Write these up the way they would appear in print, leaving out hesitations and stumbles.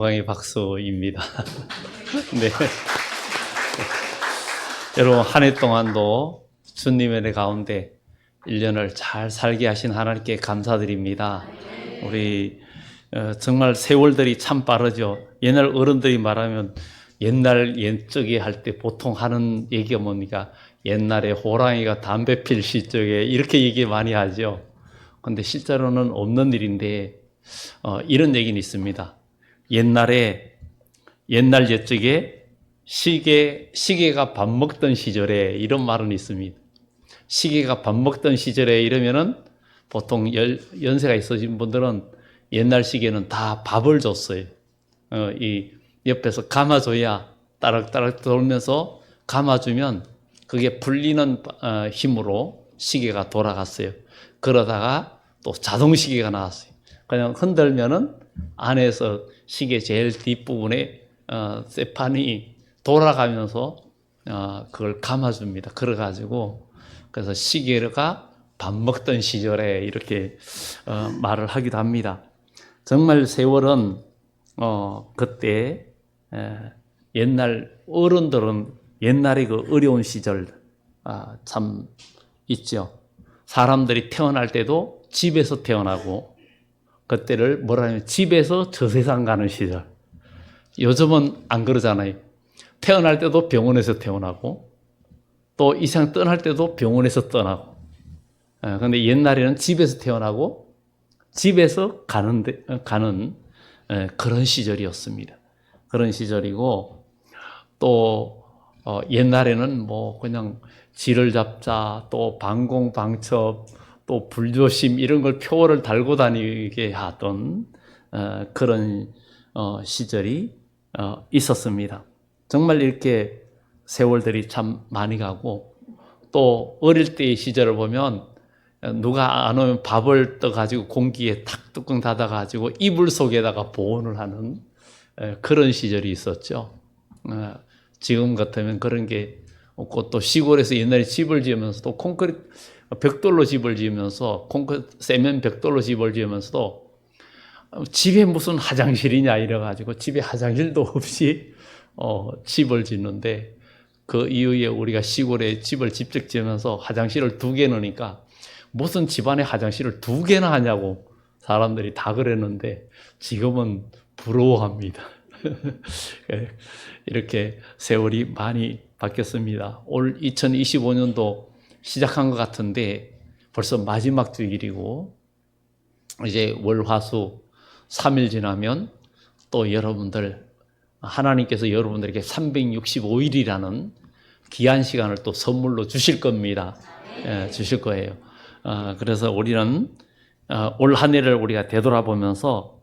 호강의 박수입니다. 네. 여러분, 한 해 동안도 주님의 은혜 가운데 1년을 잘 살게 하신 하나님께 감사드립니다. 우리 정말 세월들이 참 빠르죠. 옛날 어른들이 말하면 옛날 옛적에 할 때 보통 하는 얘기가 뭡니까? 옛날에 호랑이가 담배 필 시절에 이렇게 얘기 많이 하죠. 근데 실제로는 없는 일인데 이런 얘기는 있습니다. 옛날 옛적에 시계가 밥 먹던 시절에 이런 말은 있습니다. 시계가 밥 먹던 시절에 이러면은 보통 연세가 있으신 분들은 옛날 시계는 다 밥을 줬어요. 이 옆에서 감아줘야 따락따락 돌면서 감아주면 그게 불리는 힘으로 시계가 돌아갔어요. 그러다가 또 자동시계가 나왔어요. 그냥 흔들면은 안에서 시계 제일 뒷부분에 쇠판이 돌아가면서 그걸 감아줍니다. 그래서 시계가 밥 먹던 시절에 이렇게 말을 하기도 합니다. 정말 세월은 그때 옛날 어른들은 옛날에 그 어려운 시절 참 있죠. 사람들이 태어날 때도 집에서 태어나고 그때를 뭐라 하냐면 집에서 저 세상 가는 시절. 요즘은 안 그러잖아요. 태어날 때도 병원에서 태어나고 또 이 세상 떠날 때도 병원에서 떠나고. 근데 옛날에는 집에서 태어나고 집에서 가는 그런 시절이었습니다. 그런 시절이고 또 옛날에는 뭐 그냥 쥐를 잡자 또 방공방첩 또 불조심 이런 걸 표어를 달고 다니게 하던 그런 시절이 있었습니다. 정말 이렇게 세월들이 참 많이 가고 또 어릴 때의 시절을 보면 누가 안 오면 밥을 떠가지고 공기에 탁 뚜껑 닫아가지고 이불 속에다가 보온을 하는 그런 시절이 있었죠. 지금 같으면 그런 게 없고 또 시골에서 옛날에 집을 지으면서 또 콘크리트 벽돌로 집을 지으면서 세면 벽돌로 집을 지으면서도 집에 무슨 화장실이냐 이래가지고 집에 화장실도 없이 집을 짓는데 그 이후에 우리가 시골에 집을 직접 지으면서 화장실을 2개 넣으니까 무슨 집안에 화장실을 2개나 하냐고 사람들이 다 그랬는데 지금은 부러워합니다. 이렇게 세월이 많이 바뀌었습니다. 올 2025년도 시작한 것 같은데 벌써 마지막 주일이고 이제 월, 화, 수 3일 지나면 또 여러분들 하나님께서 여러분들에게 365일이라는 귀한 시간을 또 선물로 주실 겁니다. 주실 거예요. 그래서 우리는 올 한 해를 우리가 되돌아보면서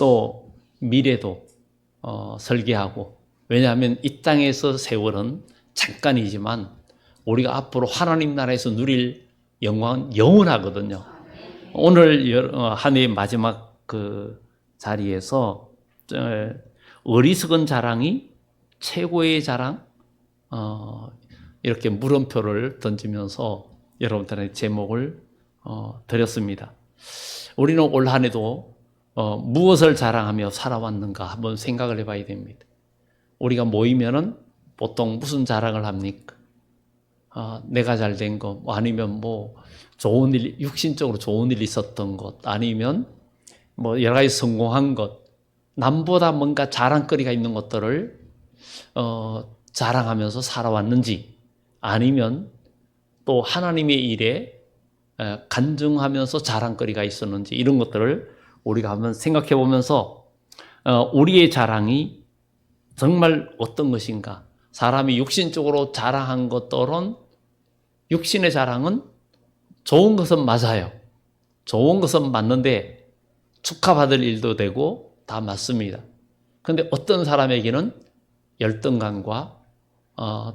또 미래도 설계하고 왜냐하면 이 땅에서 세월은 잠깐이지만 우리가 앞으로 하나님 나라에서 누릴 영광은 영원하거든요. 오늘 한 해의 마지막 그 자리에서 어리석은 자랑이 최고의 자랑 이렇게 물음표를 던지면서 여러분들의 제목을 드렸습니다. 우리는 올 한 해도 무엇을 자랑하며 살아왔는가 한번 생각을 해봐야 됩니다. 우리가 모이면은 보통 무슨 자랑을 합니까? 내가 잘 된 것, 아니면 뭐 좋은 일, 육신적으로 좋은 일 있었던 것, 아니면 뭐 여러 가지 성공한 것, 남보다 뭔가 자랑거리가 있는 것들을 자랑하면서 살아왔는지, 아니면 또 하나님의 일에 간증하면서 자랑거리가 있었는지 이런 것들을 우리가 한번 생각해 보면서 우리의 자랑이 정말 어떤 것인가? 사람이 육신적으로 자랑한 것들은 육신의 자랑은 좋은 것은 맞아요. 좋은 것은 맞는데 축하받을 일도 되고 다 맞습니다. 그런데 어떤 사람에게는 열등감과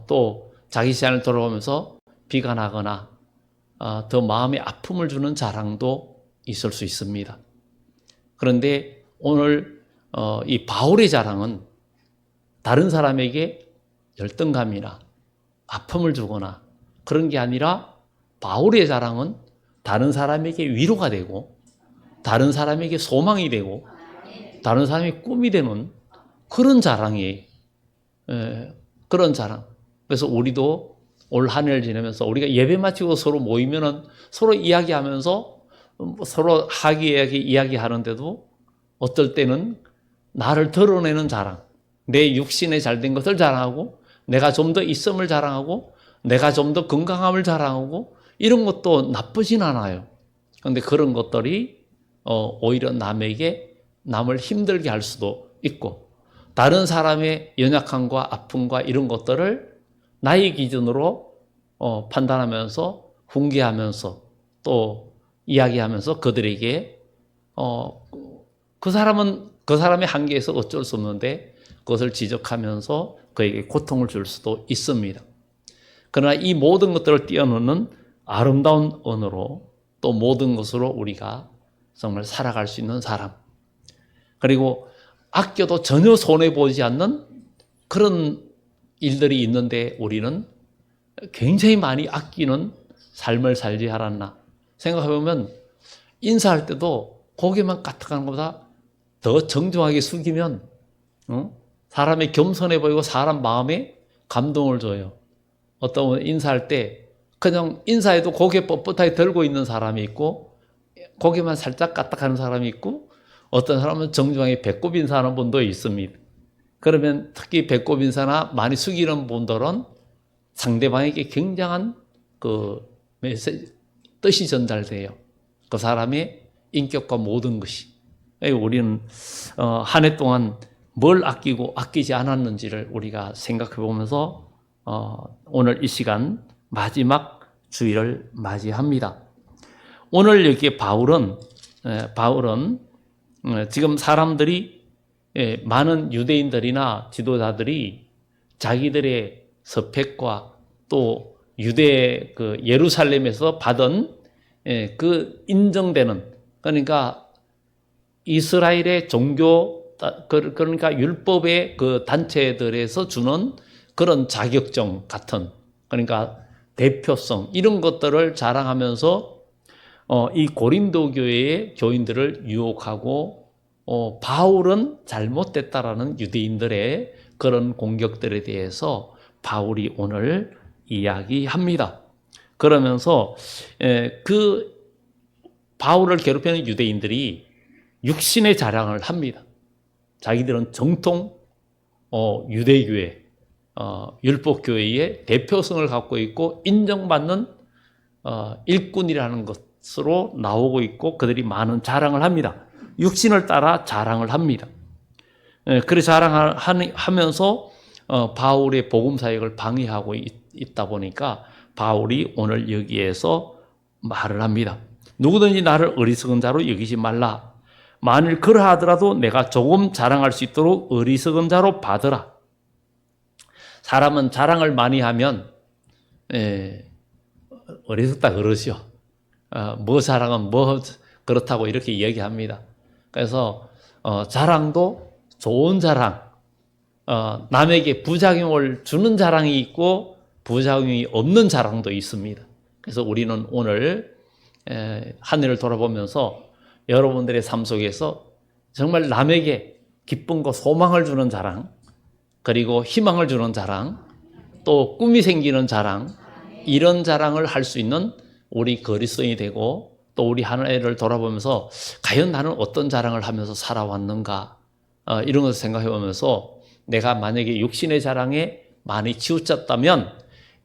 또 자기 시간을 돌아보면서 비관하거나 더 마음에 아픔을 주는 자랑도 있을 수 있습니다. 그런데 오늘 이 바울의 자랑은 다른 사람에게 열등감이나 아픔을 주거나 그런 게 아니라 바울의 자랑은 다른 사람에게 위로가 되고 다른 사람에게 소망이 되고 다른 사람이 꿈이 되는 그런 자랑이에요. 그런 자랑. 그래서 우리도 올 한 해를 지내면서 우리가 예배 마치고 서로 모이면은 서로 이야기하면서 서로 하기야기 이야기하는데도 어떨 때는 나를 드러내는 자랑, 내 육신에 잘된 것을 자랑하고 내가 좀 더 있음을 자랑하고 내가 좀 더 건강함을 자랑하고 이런 것도 나쁘진 않아요. 그런데 그런 것들이 오히려 남을 힘들게 할 수도 있고 다른 사람의 연약함과 아픔과 이런 것들을 나의 기준으로 판단하면서 훈계하면서 또 이야기하면서 그들에게 그 사람의 한계에서 어쩔 수 없는데 그것을 지적하면서 그에게 고통을 줄 수도 있습니다. 그러나 이 모든 것들을 뛰어넘는 아름다운 언어로 또 모든 것으로 우리가 정말 살아갈 수 있는 사람, 그리고 아껴도 전혀 손해보지 않는 그런 일들이 있는데 우리는 굉장히 많이 아끼는 삶을 살지 않았나 생각해보면 인사할 때도 고개만 까딱하는 것보다 더 정중하게 숙이면 사람이 겸손해 보이고 사람 마음에 감동을 줘요. 어떤 분은 인사할 때 그냥 인사해도 고개 뻣뻣하게 들고 있는 사람이 있고 고개만 살짝 까딱하는 사람이 있고 어떤 사람은 정중하게 배꼽 인사하는 분도 있습니다. 그러면 특히 배꼽 인사나 많이 숙이는 분들은 상대방에게 굉장한 그 메시지, 뜻이 전달돼요. 그 사람의 인격과 모든 것이. 우리는 한 해 동안 뭘 아끼고 아끼지 않았는지를 우리가 생각해 보면서 오늘 이 시간 마지막 주일을 맞이합니다. 오늘 여기에 바울은 지금 사람들이 많은 유대인들이나 지도자들이 자기들의 스펙과 또 유대 그 예루살렘에서 받은 그 인정되는 그러니까 이스라엘의 종교 그러니까 율법의 그 단체들에서 주는 그런 자격증 같은 그러니까 대표성 이런 것들을 자랑하면서 이 고린도 교회의 교인들을 유혹하고 바울은 잘못됐다라는 유대인들의 그런 공격들에 대해서 바울이 오늘 이야기합니다. 그러면서 그 바울을 괴롭히는 유대인들이 육신의 자랑을 합니다. 자기들은 정통 유대교회, 율법교회의 대표성을 갖고 있고 인정받는 일꾼이라는 것으로 나오고 있고 그들이 많은 자랑을 합니다. 육신을 따라 자랑을 합니다. 그래서 자랑하면서 바울의 복음 사역을 방해하고 있다 보니까 바울이 오늘 여기에서 말을 합니다. 누구든지 나를 어리석은 자로 여기지 말라. 만일 그러하더라도 내가 조금 자랑할 수 있도록 어리석은 자로 받으라. 사람은 자랑을 많이 하면 어리석다 그러죠. 뭐 자랑은 뭐 그렇다고 이렇게 얘기합니다. 그래서 자랑도 좋은 자랑, 남에게 부작용을 주는 자랑이 있고 부작용이 없는 자랑도 있습니다. 그래서 우리는 오늘 한 해를 돌아보면서 여러분들의 삶 속에서 정말 남에게 기쁨과 소망을 주는 자랑, 그리고 희망을 주는 자랑, 또 꿈이 생기는 자랑, 이런 자랑을 할 수 있는 우리 그리스도인이 되고 또 우리 한 해를 돌아보면서 과연 나는 어떤 자랑을 하면서 살아왔는가 이런 것을 생각해 보면서 내가 만약에 육신의 자랑에 많이 치우쳤다면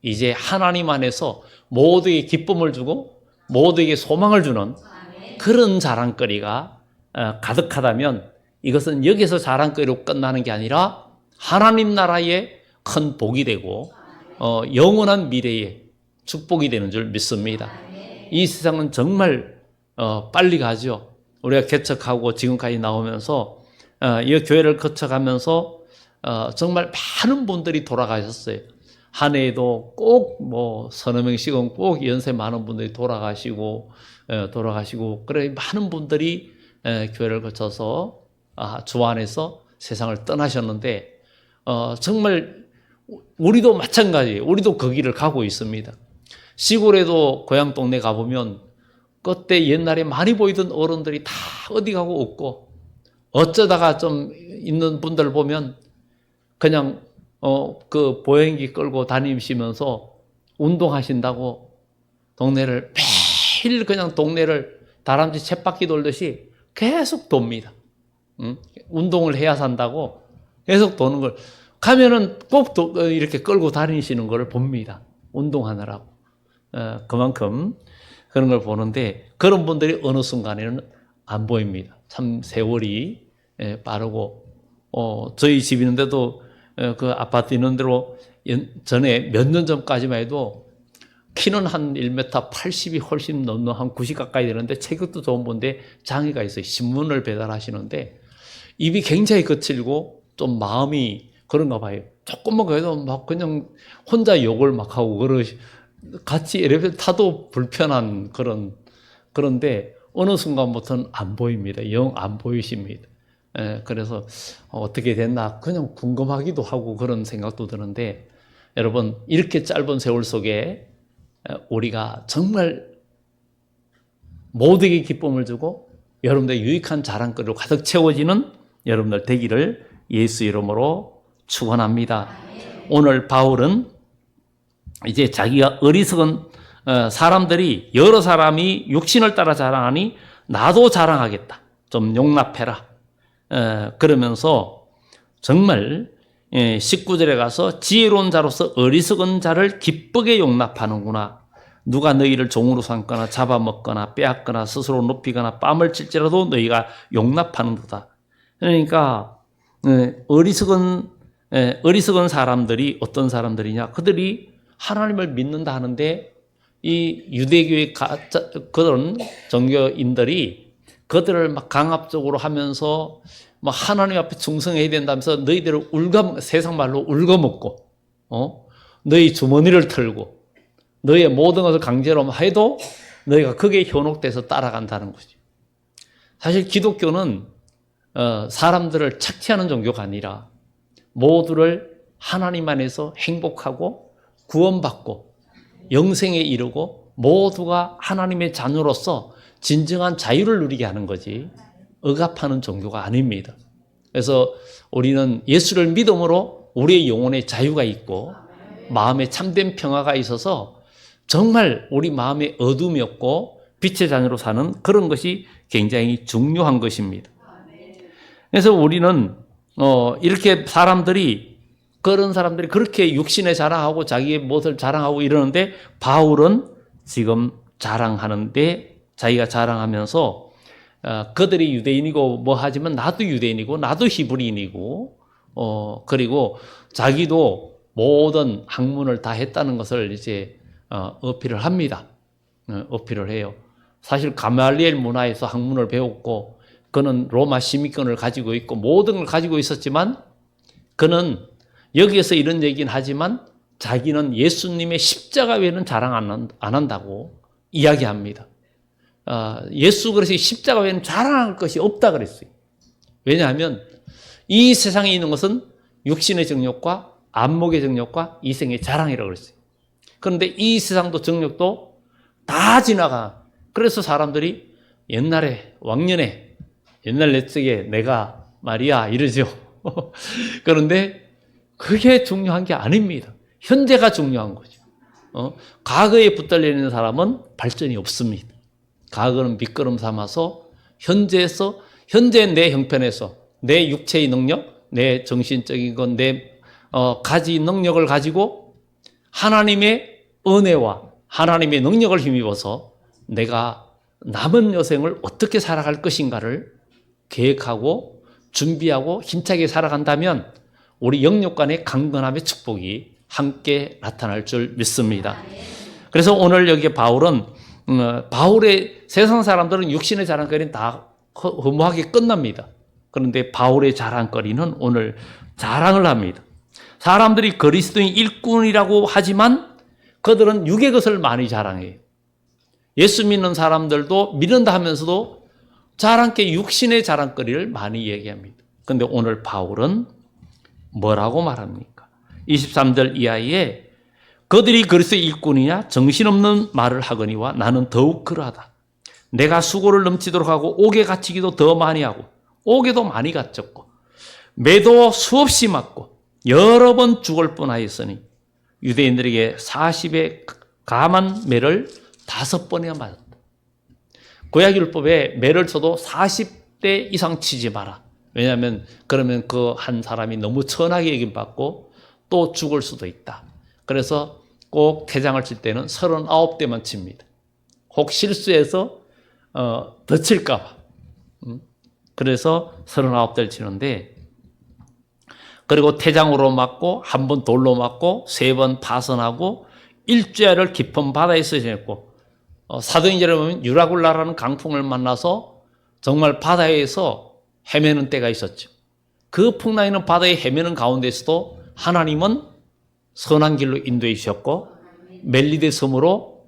이제 하나님 안에서 모두에게 기쁨을 주고 모두에게 소망을 주는 그런 자랑거리가 가득하다면 이것은 여기서 자랑거리로 끝나는 게 아니라 하나님 나라의 큰 복이 되고 영원한 미래의 축복이 되는 줄 믿습니다. 이 세상은 정말 빨리 가죠. 우리가 개척하고 지금까지 나오면서 이 교회를 거쳐가면서 정말 많은 분들이 돌아가셨어요. 한 해에도 꼭 뭐 서너 명씩은 꼭 연세 많은 분들이 돌아가시고 그래 많은 분들이 교회를 거쳐서 주 안에서 세상을 떠나셨는데 정말 우리도 마찬가지예요. 우리도 그 길을 가고 있습니다. 시골에도 고향 동네 가보면 그때 옛날에 많이 보이던 어른들이 다 어디 가고 없고 어쩌다가 좀 있는 분들 보면 그냥 그 보행기 끌고 다니시면서 운동하신다고 동네를 매일 그냥 동네를 다람쥐 쳇바퀴 돌듯이 계속 돕니다. 운동을 해야 산다고 계속 도는 걸 가면은 꼭 이렇게 끌고 다니시는 걸 봅니다. 운동하느라고. 그만큼 그런 걸 보는데 그런 분들이 어느 순간에는 안 보입니다. 참 세월이 빠르고 저희 집 있는데도 그 아파트 있는 대로 전에 몇 년 전까지만 해도 키는 한 1m 80이 훨씬 넘는 한 90 가까이 되는데 체격도 좋은 분인데 장애가 있어요. 신문을 배달하시는데 입이 굉장히 거칠고 좀 마음이 그런가 봐요. 조금만 그래도 막 그냥 혼자 욕을 막 하고 같이 엘리베이터 타도 불편한 그런데 어느 순간부터는 안 보입니다. 영 안 보이십니다. 그래서 어떻게 됐나 그냥 궁금하기도 하고 그런 생각도 드는데 여러분 이렇게 짧은 세월 속에 우리가 정말 모두에게 기쁨을 주고 여러분들의 유익한 자랑거리로 가득 채워지는 여러분들 되기를 예수 이름으로 축원합니다. 오늘 바울은 이제 자기가 어리석은 사람들이 여러 사람이 육신을 따라 자랑하니 나도 자랑하겠다. 좀 용납해라. 그러면서 정말 19절에 가서 지혜로운 자로서 어리석은 자를 기쁘게 용납하는구나. 누가 너희를 종으로 삼거나 잡아먹거나 빼앗거나 스스로 높이거나 뺨을 칠지라도 너희가 용납하는도다. 그러니까 어리석은 사람들이 어떤 사람들이냐? 그들이 하나님을 믿는다 하는데 이 유대교의 그런 종교인들이 그들을 막 강압적으로 하면서 막 하나님 앞에 충성해야 된다면서 너희들을 세상 말로 울거먹고, 너희 주머니를 털고, 너희의 모든 것을 강제로 해도 너희가 그게 현혹돼서 따라간다는 거죠. 사실 기독교는 사람들을 착취하는 종교가 아니라 모두를 하나님 안에서 행복하고 구원받고 영생에 이르고 모두가 하나님의 자녀로서 진정한 자유를 누리게 하는 거지 억압하는 종교가 아닙니다. 그래서 우리는 예수를 믿음으로 우리의 영혼에 자유가 있고 마음에 참된 평화가 있어서 정말 우리 마음에 어둠이 없고 빛의 자녀로 사는 그런 것이 굉장히 중요한 것입니다. 그래서 우리는 이렇게 그런 사람들이 그렇게 육신에 자랑하고 자기의 무엇을 자랑하고 이러는데 바울은 지금 자랑하는데 자기가 자랑하면서 그들이 유대인이고 뭐 하지만 나도 유대인이고 나도 히브리인이고 그리고 자기도 모든 학문을 다 했다는 것을 이제 어필을 합니다. 어필을 해요. 사실 가말리엘 문화에서 학문을 배웠고 그는 로마 시민권을 가지고 있고 모든 걸 가지고 있었지만 그는 여기에서 이런 얘기는 하지만 자기는 예수님의 십자가 외에는 자랑 안 한다고 이야기합니다. 예수 그리스도의 십자가 외에는 자랑할 것이 없다 그랬어요. 왜냐하면 이 세상에 있는 것은 육신의 정욕과 안목의 정욕과 이생의 자랑이라고 그랬어요. 그런데 이 세상도 정욕도 다 지나가. 그래서 사람들이 왕년에 옛날 내 쪽에 내가 말이야 이러죠. 그런데 그게 중요한 게 아닙니다. 현재가 중요한 거죠. 과거에 붙들려 있는 사람은 발전이 없습니다. 과거는 밑거름 삼아서 현재 내 형편에서 내 육체의 능력, 내 정신적인 건 내 가지 능력을 가지고 하나님의 은혜와 하나님의 능력을 힘입어서 내가 남은 여생을 어떻게 살아갈 것인가를 계획하고 준비하고 힘차게 살아간다면 우리 영육 간의 강건함의 축복이 함께 나타날 줄 믿습니다. 그래서 오늘 여기 바울은 바울의 세상 사람들은 육신의 자랑거리는 다 허무하게 끝납니다. 그런데 바울의 자랑거리는 오늘 자랑을 합니다. 사람들이 그리스도인 일꾼이라고 하지만 그들은 육의 것을 많이 자랑해요. 예수 믿는 사람들도 믿는다 하면서도 자랑게 육신의 자랑거리를 많이 얘기합니다. 그런데 오늘 바울은 뭐라고 말합니까? 23절 이하에 그들이 그리스도의 일꾼이냐 정신없는 말을 하거니와 나는 더욱 그러하다. 내가 수고를 넘치도록 하고 옥에 갇히기도 더 많이 하고 옥에도 많이 갇혔고 매도 수없이 맞고 여러 번 죽을 뻔하였으니 유대인들에게 40의 감한 매를 5번이나 맞았다. 구약율법에 매를 쳐도 40대 이상 치지 마라. 왜냐하면 그러면 그 한 사람이 너무 천하게 여김받고 또 죽을 수도 있다. 그래서 꼭 태장을 칠 때는 39대만 칩니다. 혹 실수해서 더 칠까 봐. 그래서 39대를 치는데, 그리고 태장으로 맞고 한 번 돌로 맞고 3번 파선하고 일주야를 깊은 바다에서 지냈고, 사도행전에 보면 유라굴라라는 강풍을 만나서 정말 바다에서 헤매는 때가 있었죠. 그 풍랑이는 바다에 헤매는 가운데서도 하나님은 선한 길로 인도해 주셨고 멜리데 섬으로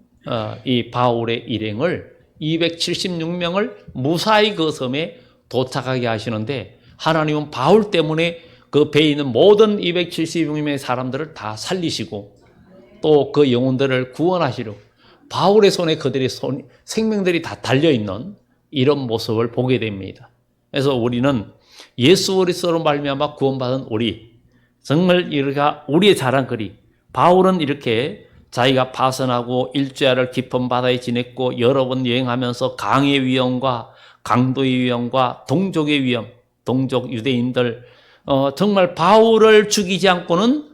이 바울의 일행을 276명을 무사히 그 섬에 도착하게 하시는데, 하나님은 바울 때문에 그 배에 있는 모든 276명의 사람들을 다 살리시고 또 그 영혼들을 구원하시려 바울의 손에 그들의 생명들이 다 달려있는 이런 모습을 보게 됩니다. 그래서 우리는 예수 그리스도로 말미암아 구원받은 우리, 정말 우리의 자랑거리, 바울은 이렇게 자기가 파선하고 일주야를 깊은 바다에 지냈고 여러 번 여행하면서 강의 위험과 강도의 위험과 동족의 위험, 동족 유대인들, 정말 바울을 죽이지 않고는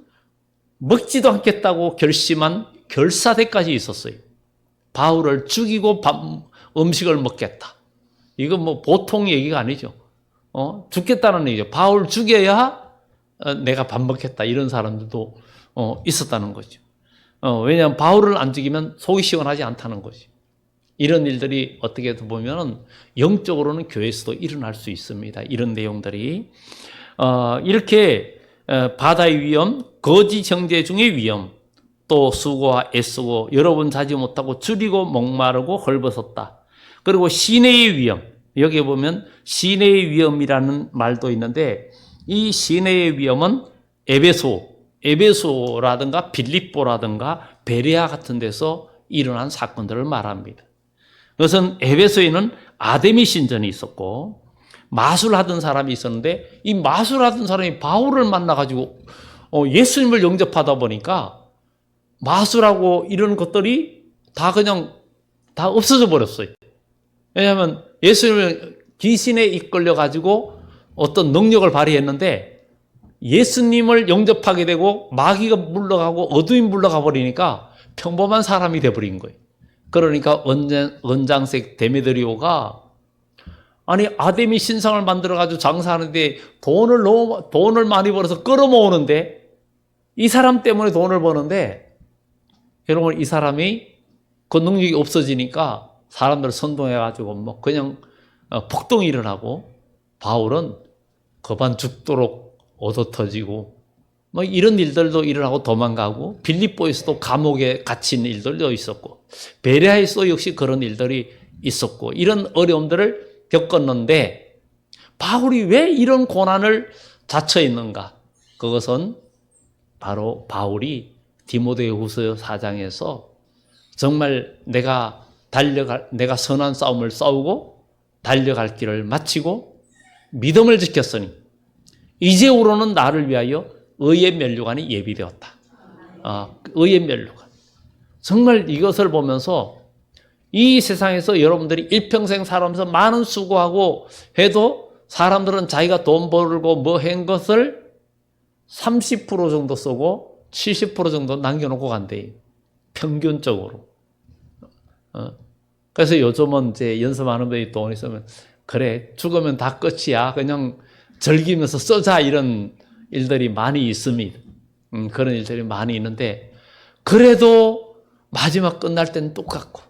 먹지도 않겠다고 결심한 결사대까지 있었어요. 바울을 죽이고 음식을 먹겠다. 이건 뭐 보통 얘기가 아니죠. 죽겠다는 얘기죠. 바울 죽여야 내가 밥 먹겠다. 이런 사람들도 있었다는 거죠. 왜냐하면 바울을 안 죽이면 속이 시원하지 않다는 거죠. 이런 일들이 어떻게 보면 영적으로는 교회에서도 일어날 수 있습니다. 이런 내용들이 이렇게 바다의 위험, 거짓 형제 중의 위험, 또 수고와 애쓰고 여러 번 자지 못하고 줄이고 목마르고 헐벗었다. 그리고 시내의 위험, 여기에 보면 시내의 위험이라는 말도 있는데, 이 시내의 위험은 에베소라든가 빌립보라든가 베레아 같은 데서 일어난 사건들을 말합니다. 그것은 에베소에는 아데미 신전이 있었고 마술하던 사람이 있었는데, 이 마술하던 사람이 바울을 만나가지고 예수님을 영접하다 보니까 마술하고 이런 것들이 다 그냥 다 없어져 버렸어요. 왜냐하면 예수님을 귀신에 이끌려가지고 어떤 능력을 발휘했는데 예수님을 영접하게 되고 마귀가 물러가고 어둠이 물러가 버리니까 평범한 사람이 돼버린 거예요. 그러니까 언장색 데메드리오가 아니 아데미 신상을 만들어가지고 장사하는데 돈을 많이 벌어서 끌어모으는데, 이 사람 때문에 돈을 버는데, 여러분 이 사람이 그 능력이 없어지니까 사람들을 선동해가지고 뭐 그냥 폭동이 일어나고 바울은 거반 죽도록 얻어터지고 뭐 이런 일들도 일어나고 도망가고, 빌립보에서도 감옥에 갇힌 일들도 있었고 베레아에서도 역시 그런 일들이 있었고 이런 어려움들을 겪었는데, 바울이 왜 이런 고난을 자처했는가? 그것은 바로 바울이 디모데후서 4장에서 정말 내가 선한 싸움을 싸우고 달려갈 길을 마치고 믿음을 지켰으니 이제후로는 나를 위하여 의의 면류관이 예비되었다. 의의 면류관. 정말 이것을 보면서 이 세상에서 여러분들이 일평생 살아오면서 많은 수고하고 해도 사람들은 자기가 돈 벌고 뭐 한 것을 30% 정도 쓰고 70% 정도 남겨놓고 간대요. 평균적으로. 그래서 요즘은 이제 연습하는 분이 돈 있으면 그래 죽으면 다 끝이야. 그냥 즐기면서 쓰자, 이런 일들이 많이 있습니다. 그런 일들이 많이 있는데, 그래도 마지막 끝날 때는 똑같고,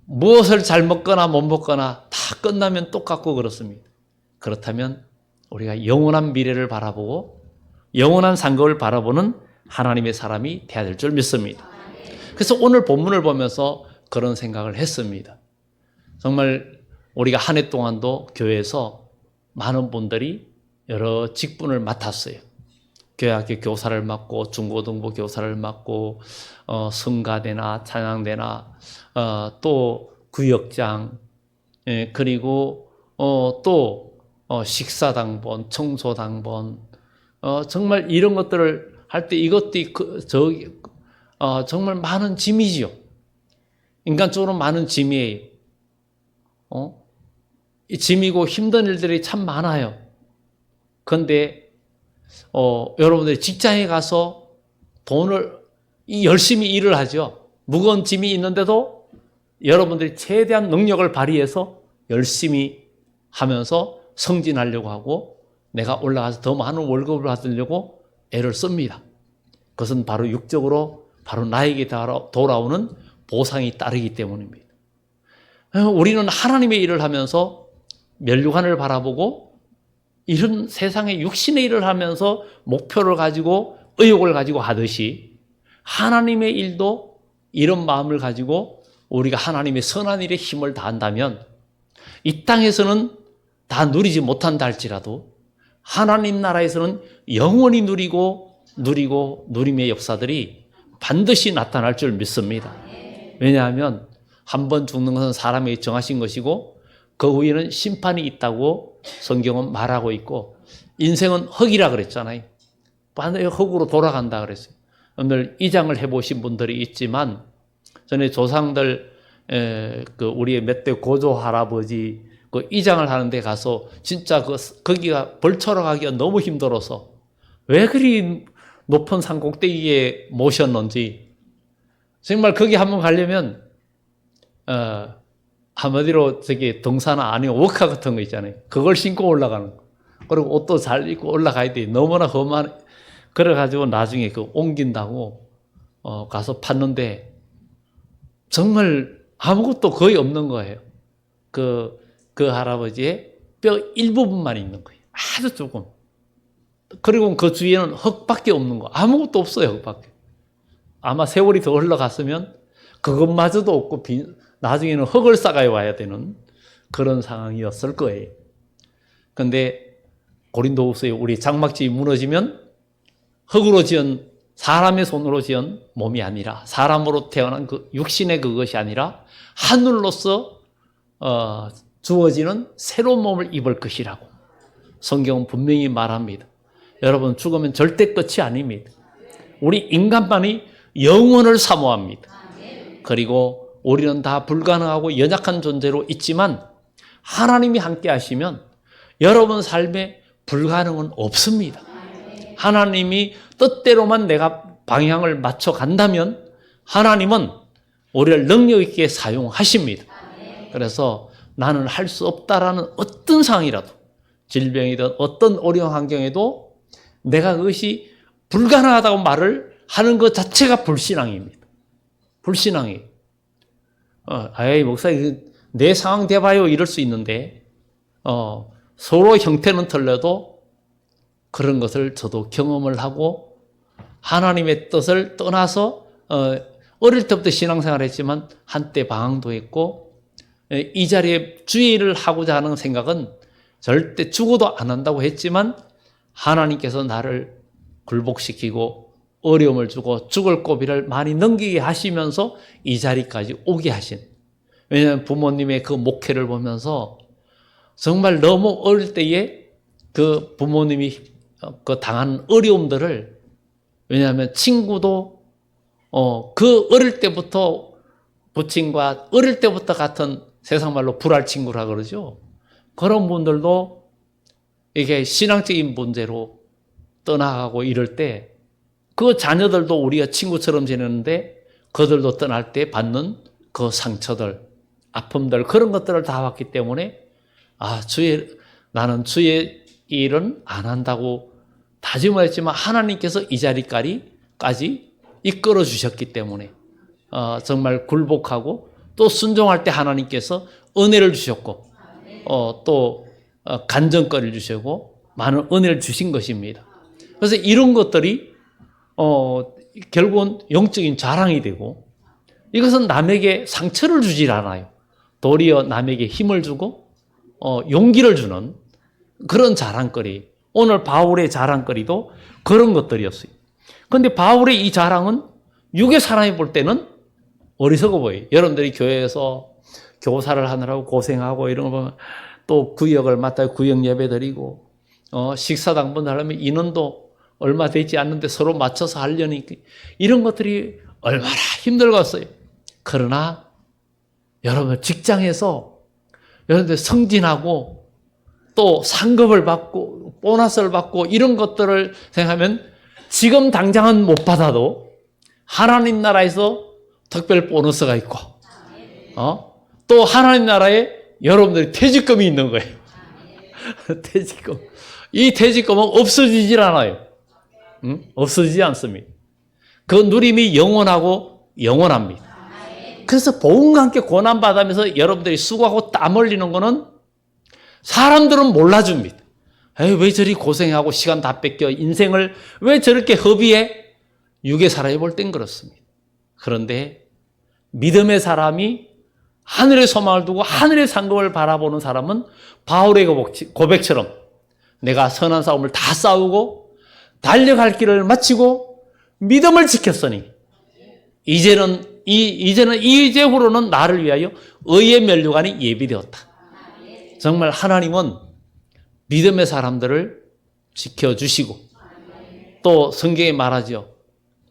무엇을 잘 먹거나 못 먹거나 다 끝나면 똑같고 그렇습니다. 그렇다면 우리가 영원한 미래를 바라보고 영원한 상급을 바라보는 하나님의 사람이 되어야 될 줄 믿습니다. 그래서 오늘 본문을 보면서 그런 생각을 했습니다. 정말 우리가 한 해 동안도 교회에서 많은 분들이 여러 직분을 맡았어요. 교회학교 교사를 맡고 중고등부 교사를 맡고 성가대나 찬양대나 또 구역장, 그리고 또 식사당번, 청소당번, 정말 이런 것들을 할 때 이것도 정말 많은 짐이지요. 인간적으로 많은 짐이에요. 이 짐이고 힘든 일들이 참 많아요. 그런데 여러분들이 직장에 가서 열심히 일을 하죠. 무거운 짐이 있는데도 여러분들이 최대한 능력을 발휘해서 열심히 하면서 승진하려고 하고 내가 올라가서 더 많은 월급을 받으려고 애를 씁니다. 그것은 바로 육적으로 바로 나에게 돌아오는 보상이 따르기 때문입니다. 우리는 하나님의 일을 하면서 멸류관을 바라보고 이런 세상의 육신의 일을 하면서 목표를 가지고 의욕을 가지고 하듯이 하나님의 일도 이런 마음을 가지고 우리가 하나님의 선한 일에 힘을 다한다면 이 땅에서는 다 누리지 못한다 할지라도 하나님 나라에서는 영원히 누림의 역사들이 반드시 나타날 줄 믿습니다. 왜냐하면 한 번 죽는 것은 사람에게 정하신 것이고 그 후에는 심판이 있다고 성경은 말하고 있고 인생은 흙이라 그랬잖아요. 반드시 흙으로 돌아간다 그랬어요. 오늘 이장을 해보신 분들이 있지만 전에 조상들 우리의 몇 대 고조 할아버지 그 이장을 하는데 가서 진짜 거기가 벌처럼 가기가 너무 힘들어서 왜 그리 높은 산 꼭대기에 모셨는지 정말 거기 한번 가려면 한마디로 등산 아니면 워카 같은 거 있잖아요. 그걸 신고 올라가는 거. 그리고 옷도 잘 입고 올라가야 돼. 너무나 험한. 그래가지고 나중에 옮긴다고 가서 팠는데 정말 아무것도 거의 없는 거예요. 그 할아버지의 뼈 일부분만 있는 거예요. 아주 조금. 그리고 그 주위에는 흙밖에 없는 거. 아무것도 없어요, 흙밖에. 아마 세월이 더 흘러갔으면 그것마저도 없고 나중에는 흙을 싸가야 와야 되는 그런 상황이었을 거예요. 그런데 고린도후서에 우리 장막집이 무너지면 흙으로 지은 사람의 손으로 지은 몸이 아니라 사람으로 태어난 그 육신의 그것이 아니라 하늘로서 주어지는 새로운 몸을 입을 것이라고 성경은 분명히 말합니다. 여러분 죽으면 절대 끝이 아닙니다. 우리 인간만이 영원을 사모합니다. 그리고 우리는 다 불가능하고 연약한 존재로 있지만 하나님이 함께 하시면 여러분 삶에 불가능은 없습니다. 하나님이 뜻대로만 내가 방향을 맞춰 간다면 하나님은 우리를 능력 있게 사용하십니다. 그래서 나는 할 수 없다라는 어떤 상황이라도 질병이든 어떤 어려운 환경에도 내가 그것이 불가능하다고 말을 하는 것 자체가 불신앙입니다. 불신앙이에요. 아이 목사님 내 상황 대봐요 이럴 수 있는데 서로 형태는 틀려도 그런 것을 저도 경험을 하고 하나님의 뜻을 떠나서 어릴 때부터 신앙생활을 했지만 한때 방황도 했고 이 자리에 주의를 하고자 하는 생각은 절대 죽어도 안 한다고 했지만 하나님께서 나를 굴복시키고 어려움을 주고 죽을 고비를 많이 넘기게 하시면서 이 자리까지 오게 하신. 왜냐하면 부모님의 그 목회를 보면서 정말 너무 어릴 때에 그 부모님이 그 당한 어려움들을 왜냐하면 친구도 그 어릴 때부터 부친과 어릴 때부터 같은 세상 말로 불알 친구라 그러죠. 그런 분들도 이게 신앙적인 문제로 떠나가고 이럴 때 그 자녀들도 우리가 친구처럼 지내는데 그들도 떠날 때 받는 그 상처들, 아픔들 그런 것들을 다 봤기 때문에 나는 주의 일은 안 한다고 다짐을 했지만 하나님께서 이 자리까지 이끌어 주셨기 때문에 정말 굴복하고 또 순종할 때 하나님께서 은혜를 주셨고 또 간증거리를 주시고 많은 은혜를 주신 것입니다. 그래서 이런 것들이 결국은 영적인 자랑이 되고 이것은 남에게 상처를 주질 않아요. 도리어 남에게 힘을 주고 용기를 주는 그런 자랑거리. 오늘 바울의 자랑거리도 그런 것들이었어요. 그런데 바울의 이 자랑은 육의 사람이 볼 때는 어리석어 보여요. 여러분들이 교회에서 교사를 하느라고 고생하고 이런 거 보면 또 구역을 맡아 구역 예배 드리고 식사당 번 하려면 인원도 얼마 되지 않는데 서로 맞춰서 하려니까 이런 것들이 얼마나 힘들겠어요. 그러나 여러분 직장에서 여러분들 승진하고 또 상급을 받고 보너스를 받고 이런 것들을 생각하면 지금 당장은 못 받아도 하나님 나라에서 특별 보너스가 있고 또 하나님 나라에 여러분들이 퇴직금이 있는 거예요. 퇴직금. 이 퇴직금은 없어지질 않아요. 없어지지 않습니다. 그 누림이 영원하고 영원합니다. 그래서 복음과 함께 고난받으면서 여러분들이 수고하고 땀 흘리는 거는 사람들은 몰라줍니다. 에이, 왜 저리 고생하고 시간 다 뺏겨 인생을 왜 저렇게 허비해? 육의 사람이 볼 땐 그렇습니다. 그런데 믿음의 사람이 하늘의 소망을 두고 하늘의 상급을 바라보는 사람은 바울의 고백처럼 내가 선한 싸움을 다 싸우고 달려갈 길을 마치고 믿음을 지켰으니 이제는 이제후로는 나를 위하여 의의 면류관이 예비되었다. 정말 하나님은 믿음의 사람들을 지켜주시고 또 성경에 말하죠.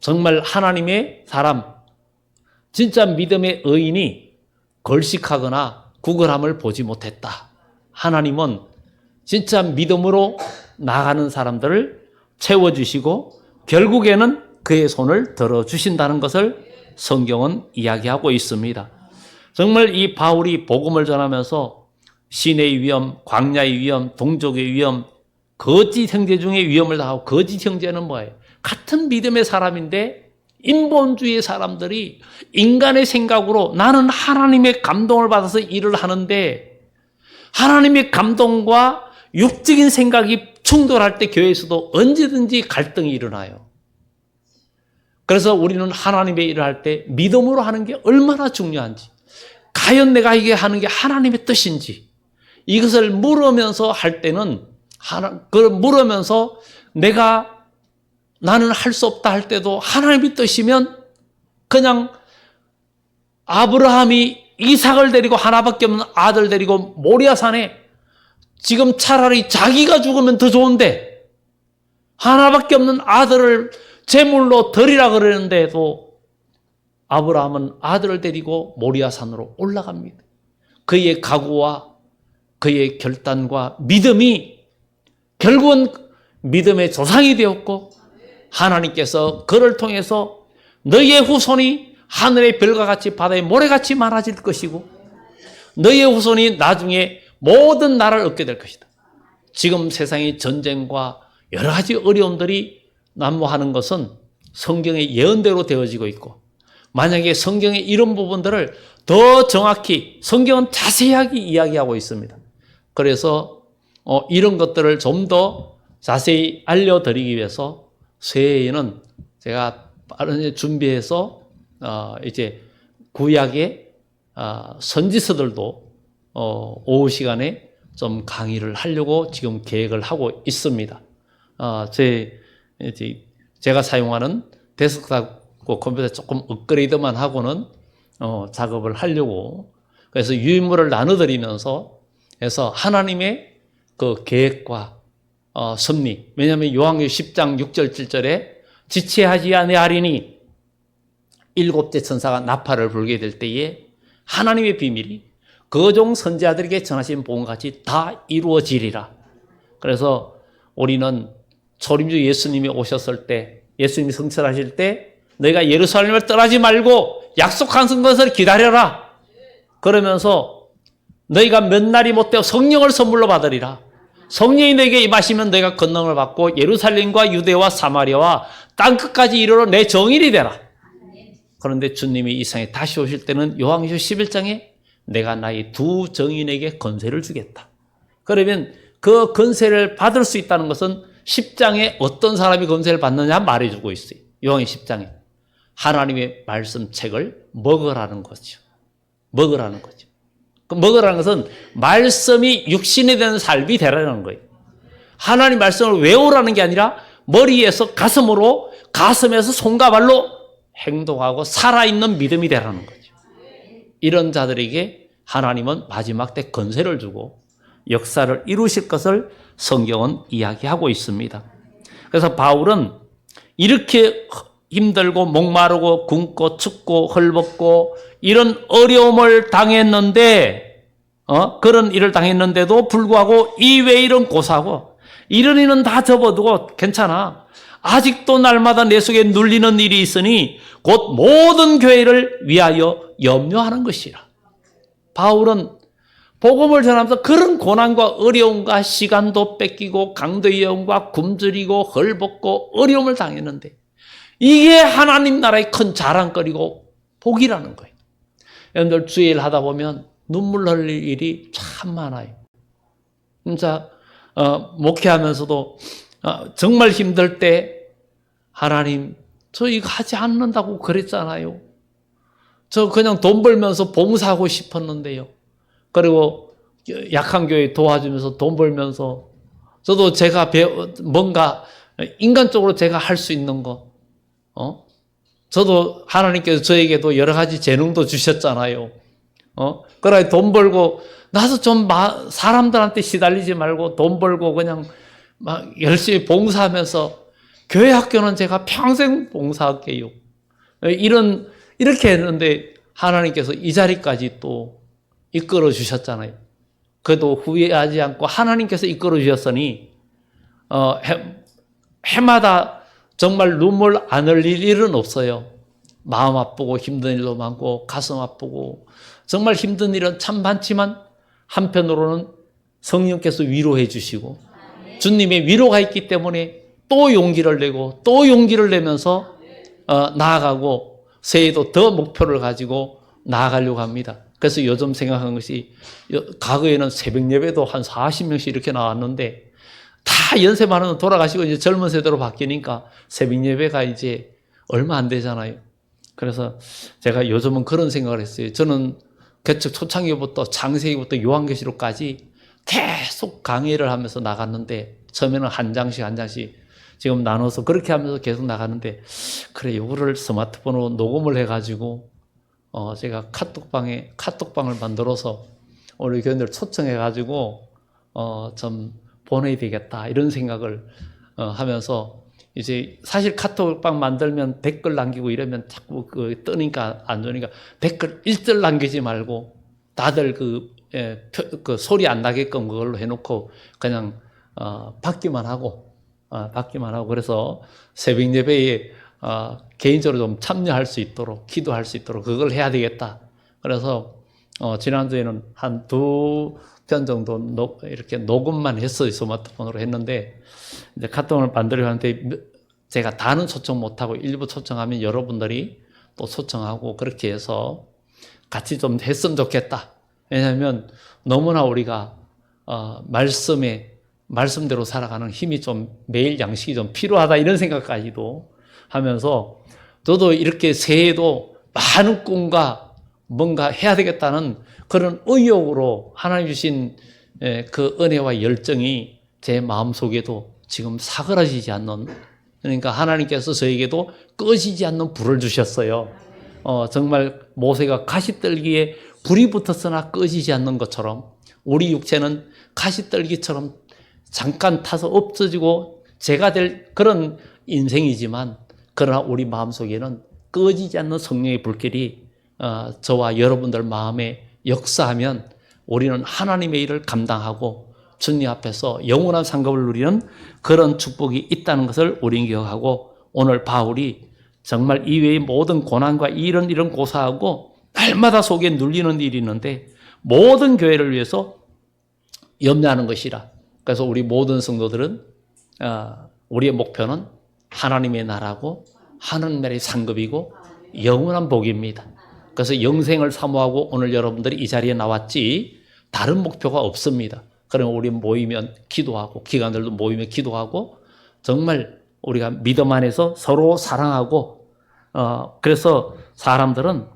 정말 하나님의 사람, 진짜 믿음의 의인이 걸식하거나 구걸함을 보지 못했다. 하나님은 진짜 믿음으로 나가는 사람들을 채워주시고 결국에는 그의 손을 들어주신다는 것을 성경은 이야기하고 있습니다. 정말 이 바울이 복음을 전하면서 시내의 위험, 광야의 위험, 동족의 위험, 거짓 형제 중에 위험을 당하고 거짓 형제는 뭐예요? 같은 믿음의 사람인데 인본주의 사람들이 인간의 생각으로 나는 하나님의 감동을 받아서 일을 하는데 하나님의 감동과 육적인 생각이 충돌할 때 교회에서도 언제든지 갈등이 일어나요. 그래서 우리는 하나님의 일을 할 때 믿음으로 하는 게 얼마나 중요한지, 과연 내가 이게 하는 게 하나님의 뜻인지 이것을 물으면서 할 때는 그걸 물으면서 나는 할 수 없다 할 때도 하나님의 뜻이면 그냥 아브라함이 이삭을 데리고 하나밖에 없는 아들 데리고 모리아산에 지금 차라리 자기가 죽으면 더 좋은데 하나밖에 없는 아들을 제물로 드리라 그러는데도 아브라함은 아들을 데리고 모리아산으로 올라갑니다. 그의 각오와 그의 결단과 믿음이 결국은 믿음의 조상이 되었고 하나님께서 그를 통해서 너희의 후손이 하늘의 별과 같이 바다의 모래같이 많아질 것이고 너희의 후손이 나중에 모든 나라를 얻게 될 것이다. 지금 세상의 전쟁과 여러 가지 어려움들이 난무하는 것은 성경의 예언대로 되어지고 있고 만약에 성경의 이런 부분들을 더 정확히 성경은 자세하게 이야기하고 있습니다. 그래서 이런 것들을 좀 더 자세히 알려드리기 위해서 새해에는 제가 빠르게 준비해서 이제 구약의 선지서들도 오후 시간에 좀 강의를 하려고 지금 계획을 하고 있습니다. 제가 사용하는 데스크탑 컴퓨터 조금 업그레이드만 하고는 작업을 하려고 그래서 유인물을 나눠드리면서 해서 하나님의 그 계획과 섭리. 왜냐하면 요한계시록 10장 6절 7절에 지체하지 아니하리니 일곱째 천사가 나팔을 불게 될 때에 하나님의 비밀이 그종 선지자들에게 전하신 복음같이 다 이루어지리라. 그래서 우리는 초림주 예수님이 오셨을 때 예수님이 성천하실 때 너희가 예루살렘을 떠나지 말고 약속한 것을 기다려라. 그러면서 너희가 몇 날이 못되어 성령을 선물로 받으리라. 성령이 너에게 임하시면 너희가 권능을 받고 예루살렘과 유대와 사마리아와 땅끝까지 이르러 내 정인이 되라. 그런데 주님이 이 세상에 다시 오실 때는 요한계시록 11장에 내가 나의 두 정인에게 권세를 주겠다. 그러면 그 권세를 받을 수 있다는 것은 10장에 어떤 사람이 권세를 받느냐 말해주고 있어요. 요한계시록 10장에. 하나님의 말씀책을 먹으라는 거죠. 먹으라는 거죠. 그 먹으라는 것은 말씀이 육신이 되는 삶이 되라는 거예요. 하나님 말씀을 외우라는 게 아니라 머리에서 가슴으로 가슴에서 손과 발로 행동하고 살아있는 믿음이 되라는 거죠. 이런 자들에게 하나님은 마지막 때 권세를 주고 역사를 이루실 것을 성경은 이야기하고 있습니다. 그래서 바울은 이렇게 힘들고 목마르고 굶고 춥고 헐벗고 이런 어려움을 당했는데 그런 일을 당했는데도 불구하고 이외 이런 고사하고 이런 일은 다 접어두고 괜찮아. 아직도 날마다 내 속에 눌리는 일이 있으니 곧 모든 교회를 위하여 염려하는 것이라. 바울은 복음을 전하면서 그런 고난과 어려움과 시간도 뺏기고 강도의 영과 굶주리고 헐벗고 어려움을 당했는데 이게 하나님 나라의 큰 자랑거리고 복이라는 거예요. 여러분들 주의 일 하다 보면 눈물 흘릴 일이 참 많아요. 진짜 목회하면서도 정말 힘들 때 하나님 저 이거 하지 않는다고 그랬잖아요. 저 그냥 돈 벌면서 봉사하고 싶었는데요. 그리고 약한 교회 도와주면서 돈 벌면서 저도 제가 뭔가 인간적으로 제가 할 수 있는 거 저도 하나님께서 저에게도 여러 가지 재능도 주셨잖아요. 그래 돈 벌고 나도 좀 사람들한테 시달리지 말고 돈 벌고 그냥 막 열심히 봉사하면서 교회 학교는 제가 평생 봉사할게요. 이렇게 했는데 하나님께서 이 자리까지 또 이끌어 주셨잖아요. 그래도 후회하지 않고 하나님께서 이끌어 주셨으니 해마다 정말 눈물 안 흘릴 일은 없어요. 마음 아프고 힘든 일도 많고 가슴 아프고 정말 힘든 일은 참 많지만 한편으로는 성령께서 위로해 주시고 주님의 위로가 있기 때문에 또 용기를 내고 또 용기를 내면서 나아가고 새해도 더 목표를 가지고 나아가려고 합니다. 그래서 요즘 생각한 것이 과거에는 새벽 예배도 한 40명씩 이렇게 나왔는데 다 연세 많은 돌아가시고 이제 젊은 세대로 바뀌니까 새벽 예배가 이제 얼마 안 되잖아요. 그래서 제가 요즘은 그런 생각을 했어요. 저는 개척 초창기부터 창세기부터 요한계시록까지 계속 강의를 하면서 나갔는데 처음에는 한 장씩 지금 나눠서 그렇게 하면서 계속 나가는데 그래 이거를 스마트폰으로 녹음을 해가지고 제가 카톡방을 만들어서 우리 교인들 초청해가지고 좀 보내야 되겠다 이런 생각을 하면서 이제 사실 카톡방 만들면 댓글 남기고 이러면 자꾸 뜨니까 안 좋으니까 댓글 1절 남기지 말고 다들 그 소리 안 나게끔 그걸로 해놓고 그냥 받기만 하고 그래서 새벽 예배에 개인적으로 좀 참여할 수 있도록 기도할 수 있도록 그걸 해야 되겠다. 그래서 지난주에는 한 2편 정도 이렇게 녹음만 했어요. 스마트폰으로 했는데 이제 카톡을 만들려고 하는데 제가 다는 초청 못하고 일부 초청하면 여러분들이 또 초청하고 그렇게 해서 같이 좀 했으면 좋겠다. 왜냐하면 너무나 우리가 말씀대로 살아가는 힘이 좀 매일 양식이 좀 필요하다 이런 생각까지도 하면서 저도 이렇게 새해에도 많은 꿈과 뭔가 해야 되겠다는 그런 의욕으로 하나님 주신 그 은혜와 열정이 제 마음속에도 지금 사그라지지 않는 그러니까 하나님께서 저에게도 꺼지지 않는 불을 주셨어요. 정말 모세가 가시떨기에 불이 붙었으나 꺼지지 않는 것처럼 우리 육체는 가시떨기처럼 잠깐 타서 없어지고 제가 될 그런 인생이지만 그러나 우리 마음속에는 꺼지지 않는 성령의 불길이 저와 여러분들 마음에 역사하면 우리는 하나님의 일을 감당하고 주님 앞에서 영원한 상급을 누리는 그런 축복이 있다는 것을 우리는 기억하고 오늘 바울이 정말 이외의 모든 고난과 이런 고사하고 날마다 속에 눌리는 일이 있는데 모든 교회를 위해서 염려하는 것이라. 그래서 우리 모든 성도들은 우리의 목표는 하나님의 나라고 하나님의 상급이고 영원한 복입니다. 그래서 영생을 사모하고 오늘 여러분들이 이 자리에 나왔지 다른 목표가 없습니다. 그럼 우리 모이면 기도하고 기관들도 모이면 기도하고 정말 우리가 믿음 안에서 서로 사랑하고 그래서 사람들은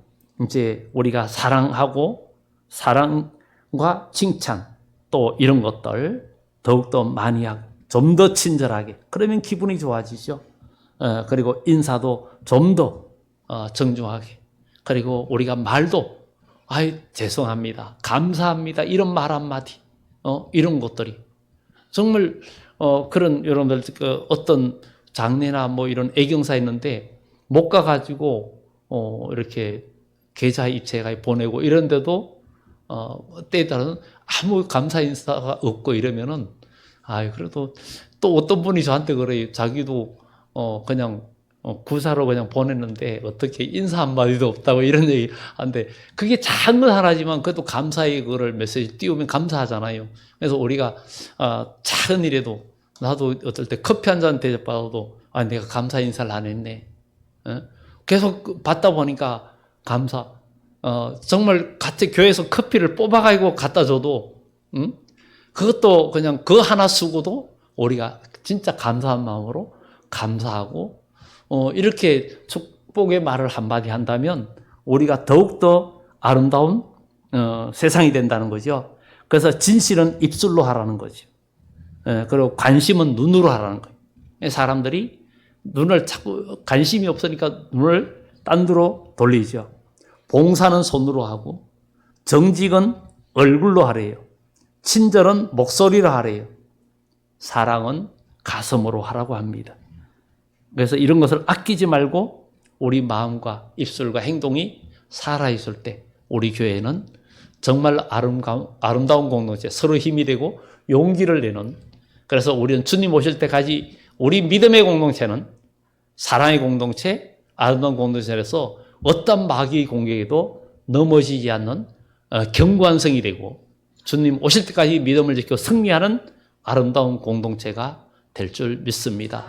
이제 우리가 사랑하고 사랑과 칭찬 또 이런 것들 더욱더 많이 하고 좀 더 친절하게 그러면 기분이 좋아지죠. 그리고 인사도 좀 더 정중하게 그리고 우리가 말도 죄송합니다 감사합니다 이런 말 한마디 이런 것들이 정말 그런 여러분들 어떤 장례나 뭐 이런 애경사 있는데 못 가가지고 이렇게 계좌 이체가 보내고 이런데도 때에 따라서는 아무 감사 인사가 없고 이러면은 그래도 또 어떤 분이 저한테 그래요. 자기도 그냥 구사로 그냥 보냈는데 어떻게 인사 한마디도 없다고 이런 얘기 하는데 그게 작은 건 하나지만 그래도 감사의 그거를 메시지 띄우면 감사하잖아요. 그래서 우리가 작은 일에도 나도 어떨 때 커피 한 잔 대접받아도 내가 감사 인사를 안 했네. 계속 받다 보니까 감사. 정말 같이 교회에서 커피를 뽑아가지고 갖다 줘도 그것도 그냥 그 하나 쓰고도 우리가 진짜 감사한 마음으로 감사하고 이렇게 축복의 말을 한마디 한다면 우리가 더욱더 아름다운 세상이 된다는 거죠. 그래서 진실은 입술로 하라는 거죠. 그리고 관심은 눈으로 하라는 거예요. 사람들이 눈을 자꾸 관심이 없으니까 눈을 딴 데로 돌리죠. 봉사는 손으로 하고 정직은 얼굴로 하래요. 친절은 목소리로 하래요. 사랑은 가슴으로 하라고 합니다. 그래서 이런 것을 아끼지 말고 우리 마음과 입술과 행동이 살아있을 때 우리 교회는 정말 아름다운 공동체, 서로 힘이 되고 용기를 내는, 그래서 우리는 주님 오실 때까지 우리 믿음의 공동체는 사랑의 공동체, 아름다운 공동체에서 어떤 마귀의 공격에도 넘어지지 않는 견고한 성이 되고 주님 오실 때까지 믿음을 지켜 승리하는 아름다운 공동체가 될 줄 믿습니다.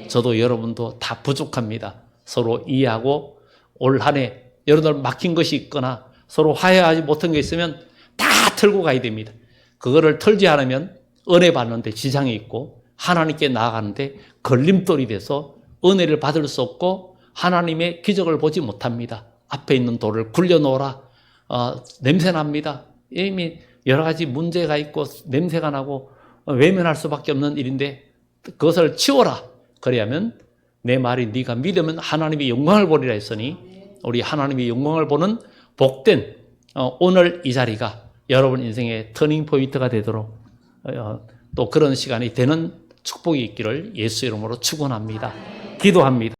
저도 여러분도 다 부족합니다. 서로 이해하고 올 한 해 여러분들 막힌 것이 있거나 서로 화해하지 못한 게 있으면 다 털고 가야 됩니다. 그거를 털지 않으면 은혜 받는데 지장이 있고 하나님께 나아가는데 걸림돌이 돼서 은혜를 받을 수 없고 하나님의 기적을 보지 못합니다. 앞에 있는 돌을 굴려놓으라. 냄새납니다. 이미 여러 가지 문제가 있고 냄새가 나고 외면할 수밖에 없는 일인데 그것을 치워라. 그래야면 내 말이 네가 믿으면 하나님의 영광을 보리라 했으니 우리 하나님의 영광을 보는 복된 오늘 이 자리가 여러분 인생의 터닝 포인트가 되도록 또 그런 시간이 되는 축복이 있기를 예수 이름으로 축원합니다. 기도합니다.